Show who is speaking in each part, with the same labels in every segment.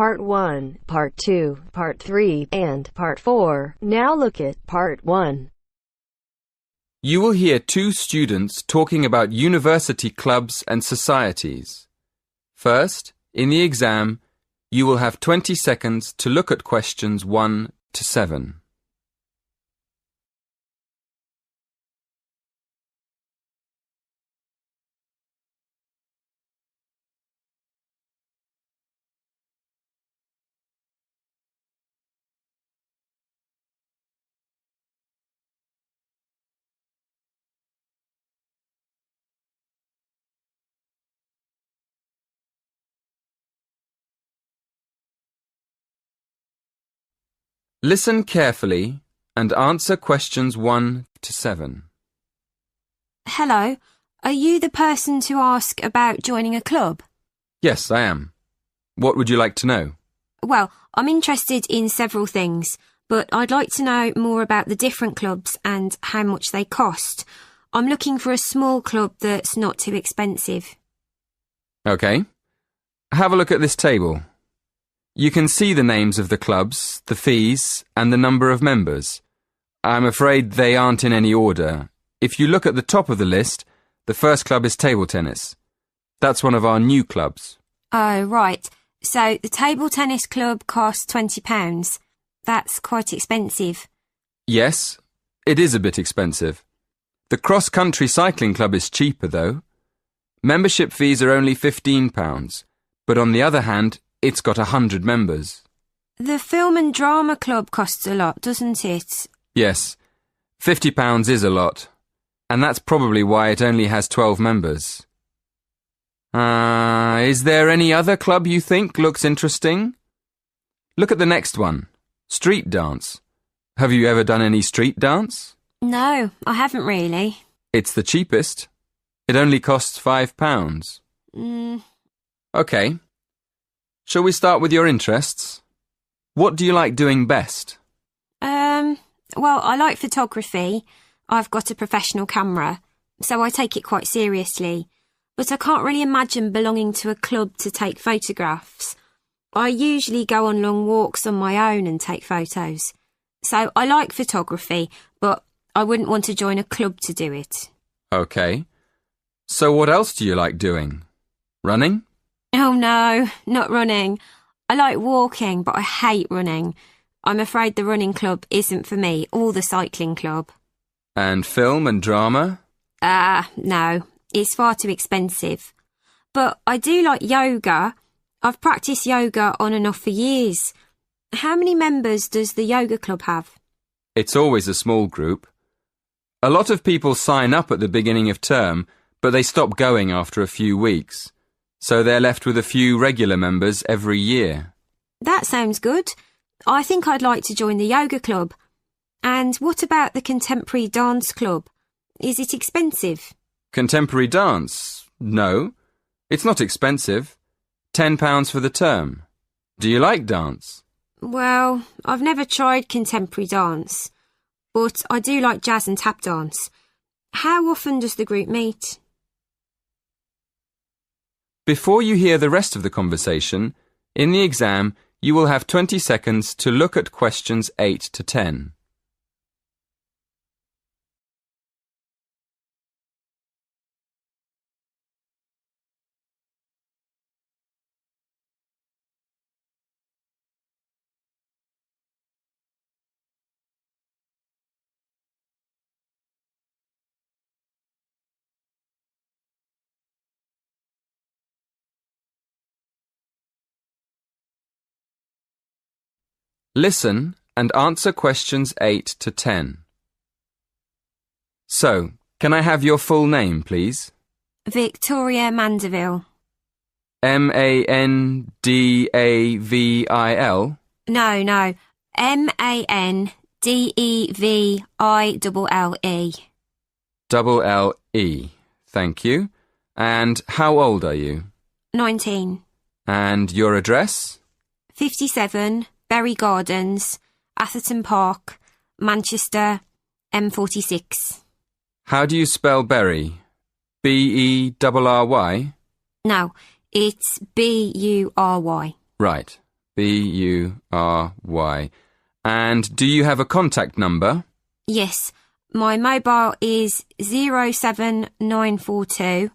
Speaker 1: Part 1, Part 2, Part 3, and Part 4. Now look at Part 1.
Speaker 2: You will hear two students talking about university clubs and societies. First, in the exam, you will have 20 seconds to look at questions 1 to 7. Listen carefully and answer questions 1 to 7.
Speaker 3: Hello, are you the person to ask about joining a club?
Speaker 2: Yes, I am. What would you like to know?
Speaker 3: Well, I'm interested in several things, but I'd like to know more about the different clubs and how much they cost. I'm looking for a small club that's not too expensive.
Speaker 2: OK. Have a look at this table. You can see the names of the clubs, the fees, and the number of members. I'm afraid they aren't in any order. If you look at the top of the list, the first club is table tennis. That's one of our new clubs.
Speaker 3: Oh, right. So the table tennis club costs £20. That's quite expensive.
Speaker 2: Yes, it is a bit expensive. The cross-country cycling club is cheaper, though. Membership fees are only £15, but on the other hand, it's got 100 members.
Speaker 3: The film and drama club costs a lot, doesn't it?
Speaker 2: Yes, £50 is a lot, and that's probably why it only has 12 members. Is there any other club you think looks interesting? Look at the next one, street dance. Have you ever done any street dance?
Speaker 3: No, I haven't really.
Speaker 2: It's the cheapest. It only costs £5. OK. Shall we start with your interests? What do you like doing best?
Speaker 3: Well, I like photography. I've got a professional camera, so I take it quite seriously. But I can't really imagine belonging to a club to take photographs. I usually go on long walks on my own and take photos. So I like photography, but I wouldn't want to join a club to do it.
Speaker 2: OK. So what else do you like doing? Running?
Speaker 3: Oh no, not running. I like walking, but I hate running. I'm afraid the running club isn't for me, or the cycling club.
Speaker 2: And film and drama?
Speaker 3: No, it's far too expensive. But I do like yoga. I've practiced yoga on and off for years. How many members does the yoga club have?
Speaker 2: It's always a small group. A lot of people sign up at the beginning of term, but they stop going after a few weeks. So they're left with a few regular members every year.
Speaker 3: That sounds good. I think I'd like to join the yoga club. And what about the contemporary dance club? Is it expensive?
Speaker 2: Contemporary dance? No. It's not expensive. £10 for the term. Do you like dance?
Speaker 3: Well, I've never tried contemporary dance, but I do like jazz and tap dance. How often does the group meet?
Speaker 2: Before you hear the rest of the conversation, in the exam, you will have 20 seconds to look at questions 8 to 10. Listen and answer questions 8 to 10. So, can I have your full name, please?
Speaker 3: Victoria Mandeville.
Speaker 2: Mandavil?
Speaker 3: No. Mandeville.
Speaker 2: L-E. Thank you. And how old are you?
Speaker 3: 19.
Speaker 2: And your address?
Speaker 3: 57, Berry Gardens, Atherton Park, Manchester, M46.
Speaker 2: How do you spell Berry? B-E-R-R-Y?
Speaker 3: No, it's B-U-R-Y.
Speaker 2: Right. B-U-R-Y. And do you have a contact number?
Speaker 3: Yes, my mobile is 07942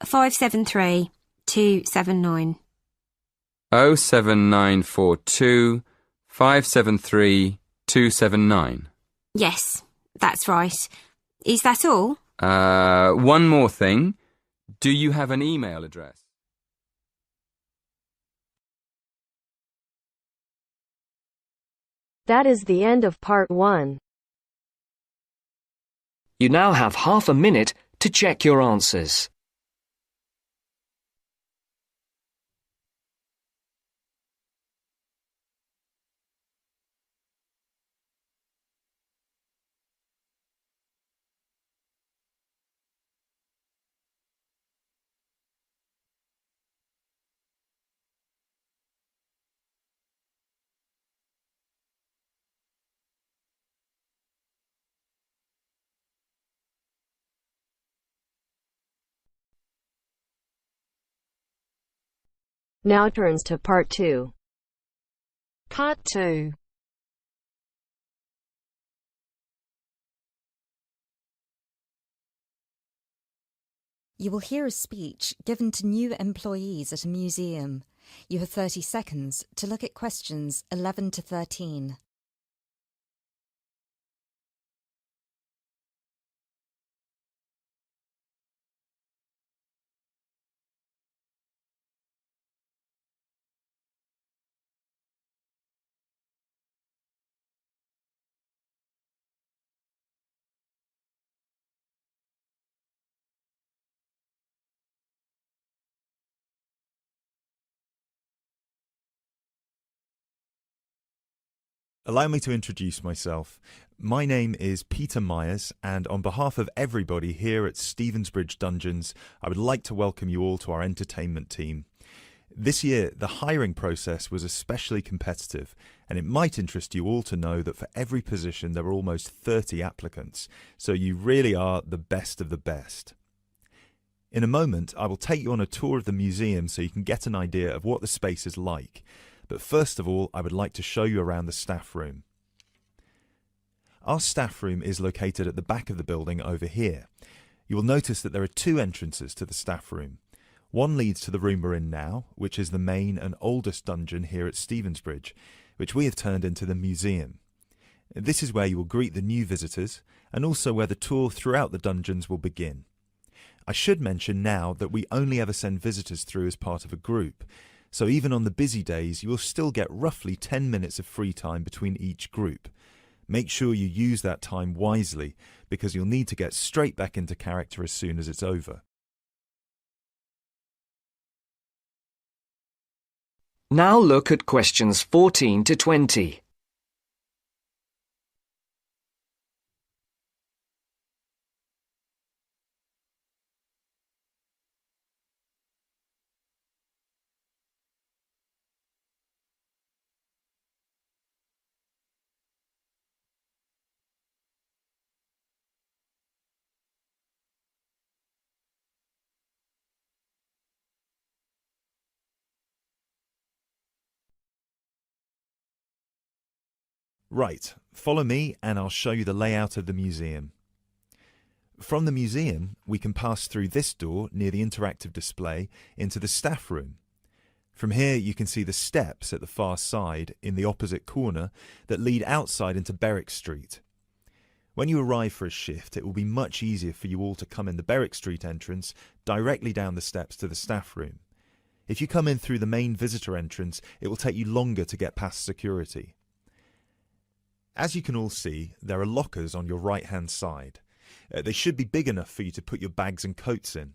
Speaker 3: 573 279.
Speaker 2: 07942 573 279.
Speaker 3: Yes, that's right. Is that all?
Speaker 2: One more thing. Do you have an email address?
Speaker 1: That is the end of part 1.
Speaker 4: You now have half a minute to check your answers.
Speaker 1: Now turns to part 2.
Speaker 5: Part 2.
Speaker 6: You will hear a speech given to new employees at a museum. You have 30 seconds to look at questions 11 to 13.
Speaker 7: Allow me to introduce myself. My name is Peter Myers, and on behalf of everybody here at Stevensbridge Dungeons, I would like to welcome you all to our entertainment team. This year, the hiring process was especially competitive, and it might interest you all to know that for every position there were almost 30 applicants, so you really are the best of the best. In a moment, I will take you on a tour of the museum so you can get an idea of what the space is like. But first of all, I would like to show you around the staff room. Our staff room is located at the back of the building over here. You will notice that there are two entrances to the staff room. One leads to the room we're in now, which is the main and oldest dungeon here at Stevensbridge, which we have turned into the museum. This is where you will greet the new visitors, and also where the tour throughout the dungeons will begin. I should mention now that we only ever send visitors through as part of a group, so even on the busy days you will still get roughly 10 minutes of free time between each group. Make sure you use that time wisely, because you'll need to get straight back into character as soon as it's over.
Speaker 4: Now look at questions 14 to 20.
Speaker 7: Right, follow me and I'll show you the layout of the museum. From the museum, we can pass through this door near the interactive display into the staff room. From here you can see the steps at the far side in the opposite corner that lead outside into Berwick Street. When you arrive for a shift, it will be much easier for you all to come in the Berwick Street entrance directly down the steps to the staff room. If you come in through the main visitor entrance, it will take you longer to get past security. As you can all see, there are lockers on your right-hand side. They should be big enough for you to put your bags and coats in.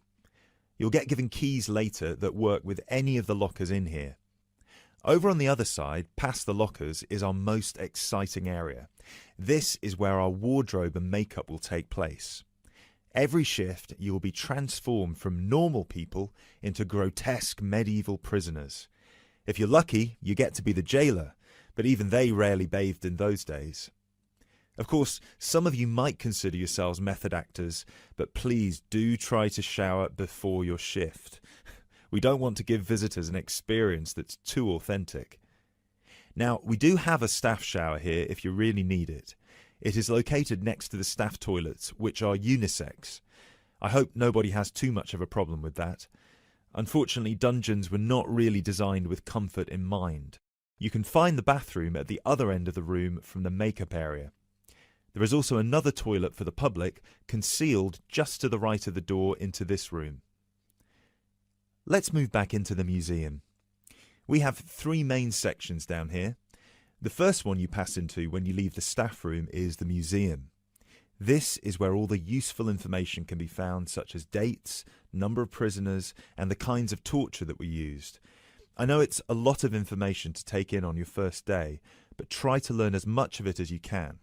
Speaker 7: You'll get given keys later that work with any of the lockers in here. Over on the other side, past the lockers, is our most exciting area. This is where our wardrobe and makeup will take place. Every shift, you will be transformed from normal people into grotesque medieval prisoners. If you're lucky, you get to be the jailer, but even they rarely bathed in those days. Of course, some of you might consider yourselves method actors, but please do try to shower before your shift. We don't want to give visitors an experience that's too authentic. Now, we do have a staff shower here if you really need it. It is located next to the staff toilets, which are unisex. I hope nobody has too much of a problem with that. Unfortunately, dungeons were not really designed with comfort in mind. You can find the bathroom at the other end of the room from the makeup area. There is also another toilet for the public, concealed just to the right of the door into this room. Let's move back into the museum. We have 3 main sections down here. The first one you pass into when you leave the staff room is the museum. This is where all the useful information can be found, such as dates, number of prisoners, and the kinds of torture that were used. I know it's a lot of information to take in on your first day, but try to learn as much of it as you can.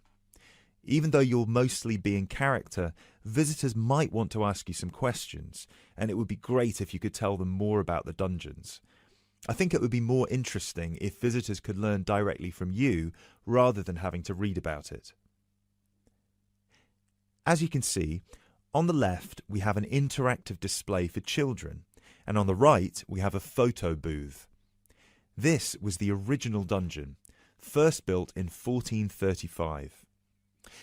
Speaker 7: Even though you'll mostly be in character, visitors might want to ask you some questions, and it would be great if you could tell them more about the dungeons. I think it would be more interesting if visitors could learn directly from you rather than having to read about it. As you can see, on the left we have an interactive display for children, and on the right we have a photo booth. This was the original dungeon, first built in 1435.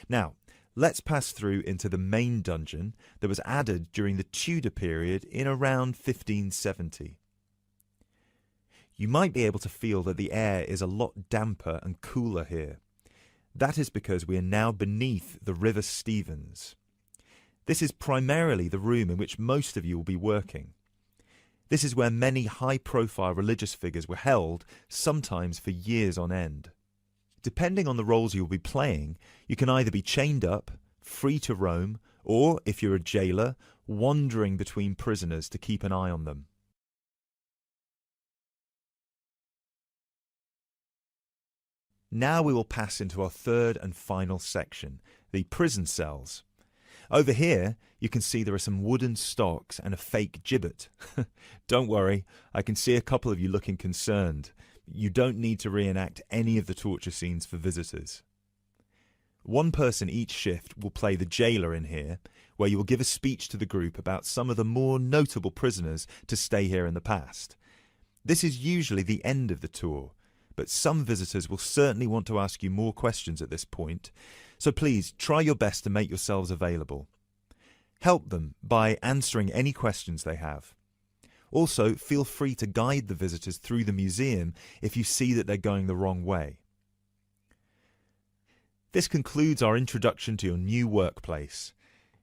Speaker 7: Now, let's pass through into the main dungeon that was added during the Tudor period in around 1570. You might be able to feel that the air is a lot damper and cooler here. That is because we are now beneath the River Stevens. This is primarily the room in which most of you will be working. This is where many high-profile religious figures were held, sometimes for years on end. Depending on the roles you'll be playing, you can either be chained up, free to roam, or, if you're a jailer, wandering between prisoners to keep an eye on them. Now we will pass into our third and final section, the prison cells. Over here, you can see there are some wooden stocks and a fake gibbet. Don't worry, I can see a couple of you looking concerned. You don't need to reenact any of the torture scenes for visitors. One person each shift will play the jailer in here, where you will give a speech to the group about some of the more notable prisoners to stay here in the past. This is usually the end of the tour, but some visitors will certainly want to ask you more questions at this point, so please try your best to make yourselves available. Help them by answering any questions they have. Also, feel free to guide the visitors through the museum if you see that they're going the wrong way. This concludes our introduction to your new workplace.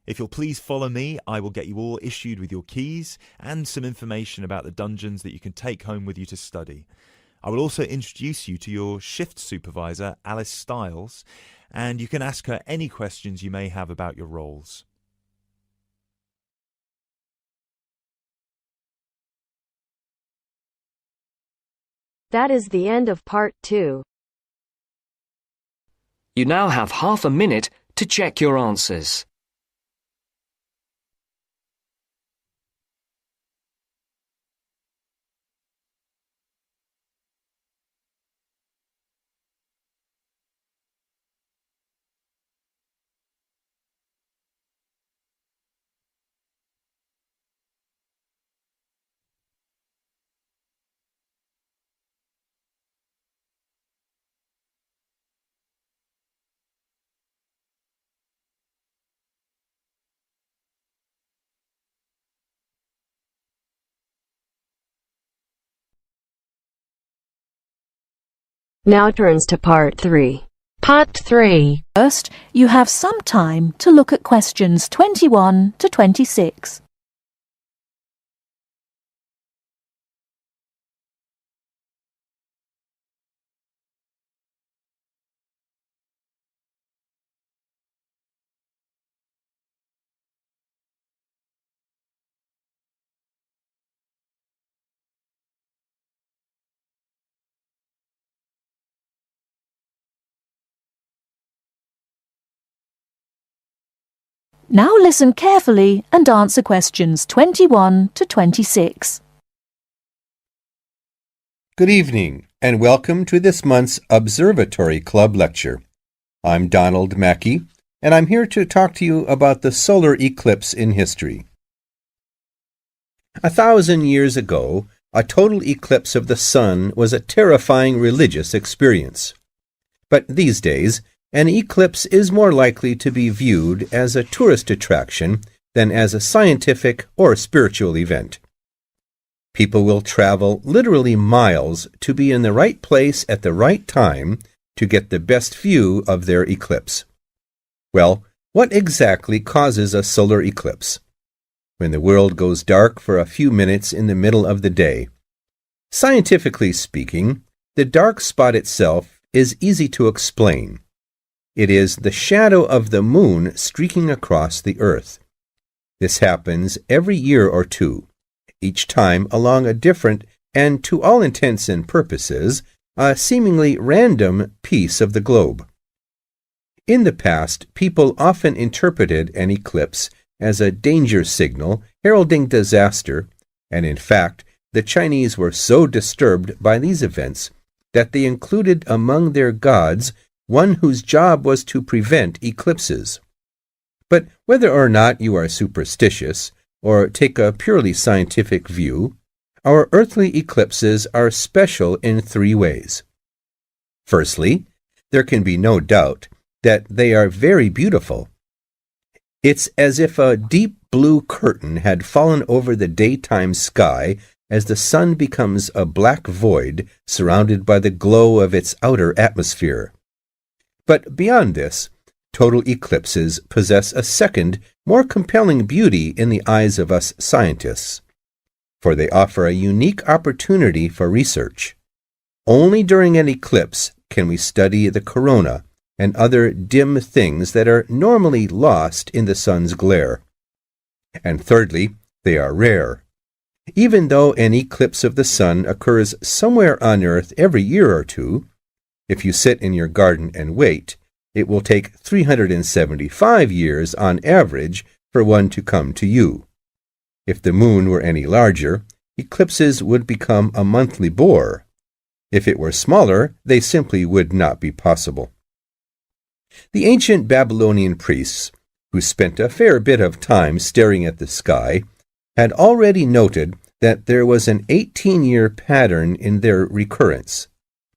Speaker 7: If you'll please follow me, I will get you all issued with your keys and some information about the dungeons that you can take home with you to study. I will also introduce you to your shift supervisor, Alice Stiles, and you can ask her any questions you may have about your roles.
Speaker 1: That is the end of part 2.
Speaker 4: You now have half a minute to check your answers.
Speaker 1: Now turns to part 3.
Speaker 5: Part 3.
Speaker 8: First, you have some time to look at questions 21 to 26. Now listen carefully and answer questions 21 to 26.
Speaker 9: Good evening, and welcome to this month's Observatory Club lecture. I'm Donald Mackey, and I'm here to talk to you about the solar eclipse in history. 1,000 years ago, a total eclipse of the sun was a terrifying religious experience. But these days, an eclipse is more likely to be viewed as a tourist attraction than as a scientific or spiritual event. People will travel literally miles to be in the right place at the right time to get the best view of their eclipse. Well, what exactly causes a solar eclipse? When the world goes dark for a few minutes in the middle of the day. Scientifically speaking, the dark spot itself is easy to explain. It is the shadow of the moon streaking across the earth. This happens every year or two, each time along a different and, to all intents and purposes, a seemingly random piece of the globe. In the past, people often interpreted an eclipse as a danger signal heralding disaster, and in fact, the Chinese were so disturbed by these events that they included among their gods one whose job was to prevent eclipses. But whether or not you are superstitious or take a purely scientific view, our earthly eclipses are special in three ways. Firstly, there can be no doubt that they are very beautiful. It's as if a deep blue curtain had fallen over the daytime sky as the sun becomes a black void surrounded by the glow of its outer atmosphere. But beyond this, total eclipses possess a second, more compelling beauty in the eyes of us scientists, for they offer a unique opportunity for research. Only during an eclipse can we study the corona and other dim things that are normally lost in the sun's glare. And thirdly, they are rare. Even though an eclipse of the sun occurs somewhere on Earth every year or two, if you sit in your garden and wait, it will take 375 years on average for one to come to you. If the moon were any larger, eclipses would become a monthly bore. If it were smaller, they simply would not be possible. The ancient Babylonian priests, who spent a fair bit of time staring at the sky, had already noted that there was an 18-year pattern in their recurrence,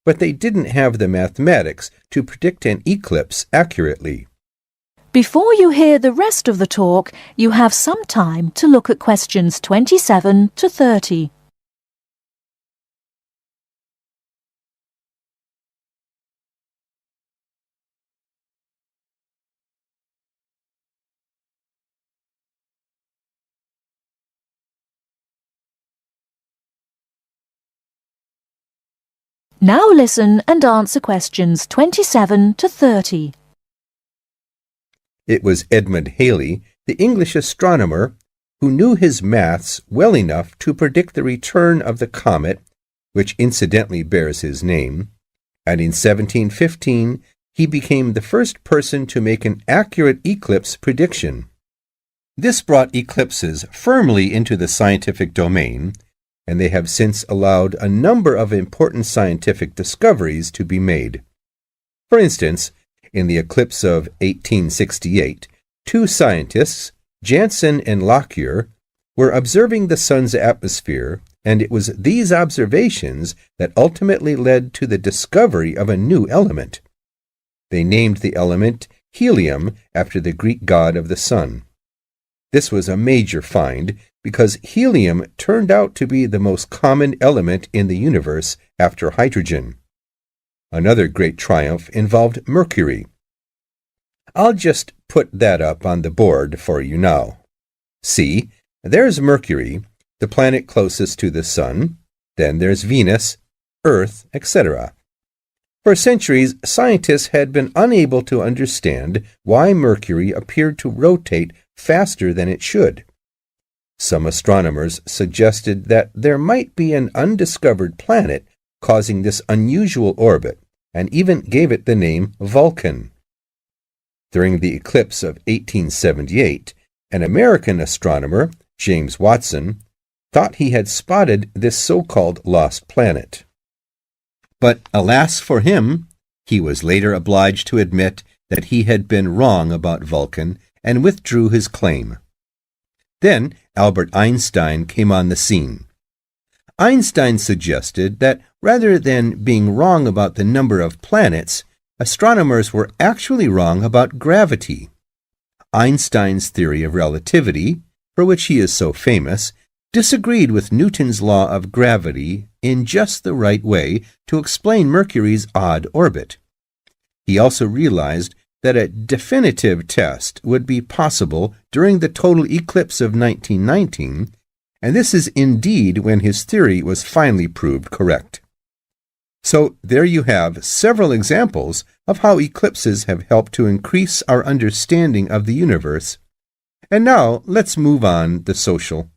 Speaker 9: but they didn't have the mathematics to predict an eclipse accurately.
Speaker 8: Before you hear the rest of the talk, you have some time to look at questions 27 to 30. Now listen and answer questions 27 to 30.
Speaker 9: It was Edmund Halley, the English astronomer, who knew his maths well enough to predict the return of the comet, which incidentally bears his name, and in 1715 he became the first person to make an accurate eclipse prediction. This brought eclipses firmly into the scientific domain, and they have since allowed a number of important scientific discoveries to be made. For instance, in the eclipse of 1868, two scientists, Janssen and Lockyer, were observing the sun's atmosphere, and it was these observations that ultimately led to the discovery of a new element. They named the element helium after the Greek god of the sun. This was a major find because helium turned out to be the most common element in the universe after hydrogen. Another great triumph involved mercury. I'll just put that up on the board for you now. See, there's Mercury, the planet closest to the sun. Then there's Venus, Earth, etc. For centuries, scientists had been unable to understand why Mercury appeared to rotate faster than it should. Some astronomers suggested that there might be an undiscovered planet causing this unusual orbit, and even gave it the name Vulcan. During the eclipse of 1878, an American astronomer, James Watson, thought he had spotted this so-called lost planet. But alas for him, he was later obliged to admit that he had been wrong about Vulcan and withdrew his claim. Then Albert Einstein came on the scene. Einstein suggested that rather than being wrong about the number of planets, astronomers were actually wrong about gravity. Einstein's theory of relativity, for which he is so famous, disagreed with Newton's law of gravity in just the right way to explain Mercury's odd orbit. He also realized that a definitive test would be possible during the total eclipse of 1919, and this is indeed when his theory was finally proved correct. So there you have several examples of how eclipses have helped to increase our understanding of the universe. And now let's move on to social.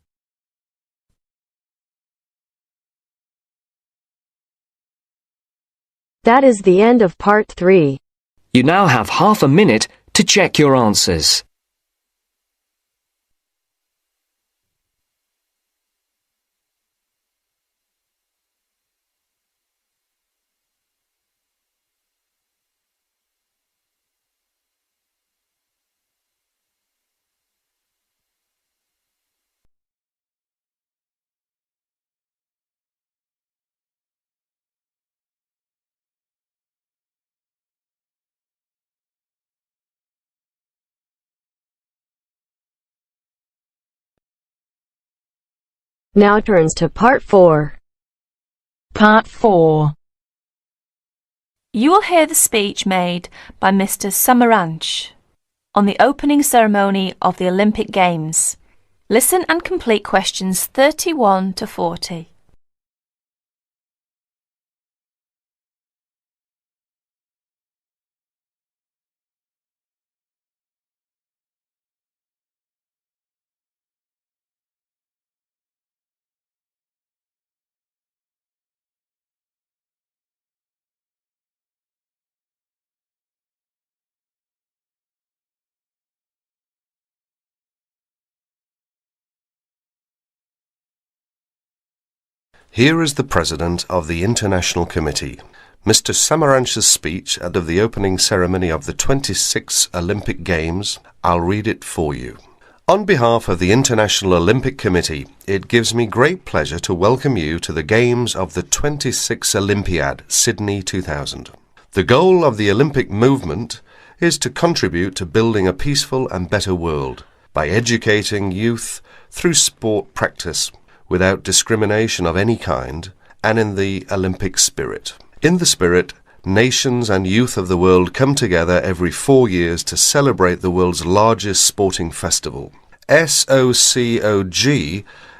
Speaker 1: That is the end of part 3.
Speaker 4: You now have half a minute to check your answers.
Speaker 1: Now turns to part 4.
Speaker 8: Part 4. You will hear the speech made by Mr. Samaranch on the opening ceremony of the Olympic Games. Listen and complete questions 31 to 40.
Speaker 10: Here is the President of the International Committee, Mr. Samaranch's speech at the opening ceremony of the 26 Olympic Games. I'll read it for you. On behalf of the International Olympic Committee, it gives me great pleasure to welcome you to the Games of the 26 Olympiad, Sydney 2000. The goal of the Olympic movement is to contribute to building a peaceful and better world by educating youth through sport practice, without discrimination of any kind, and in the Olympic spirit. In the spirit, nations and youth of the world come together every 4 years to celebrate the world's largest sporting festival. SOCOG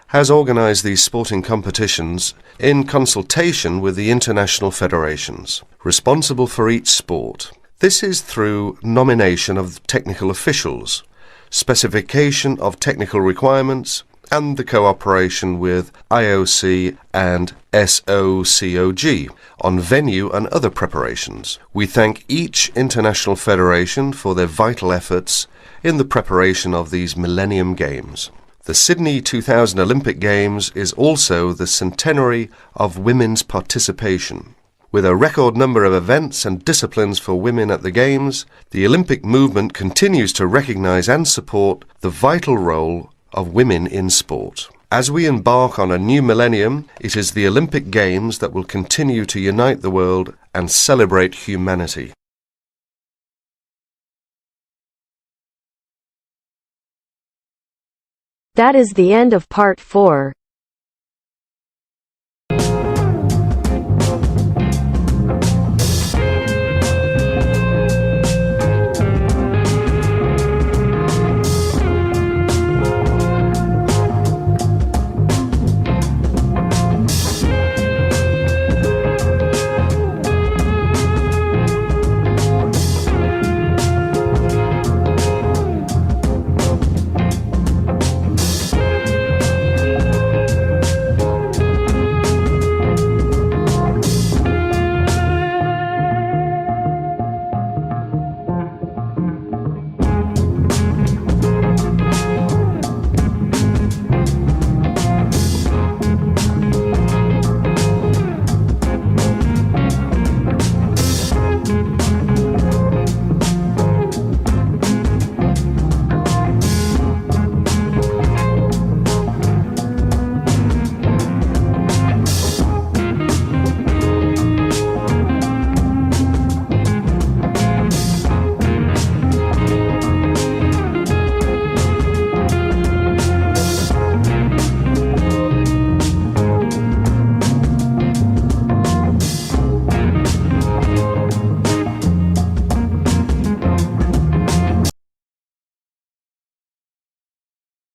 Speaker 10: has organized these sporting competitions in consultation with the international federations, responsible for each sport. This is through nomination of technical officials, specification of technical requirements, and the cooperation with IOC and SOCOG on venue and other preparations. We thank each international federation for their vital efforts in the preparation of these Millennium Games. The Sydney 2000 Olympic Games is also the centenary of women's participation. With a record number of events and disciplines for women at the Games, the Olympic movement continues to recognise and support the vital role of women in sport. As we embark on a new millennium, it is the Olympic Games that will continue to unite the world and celebrate humanity.
Speaker 1: That is the end of part 4.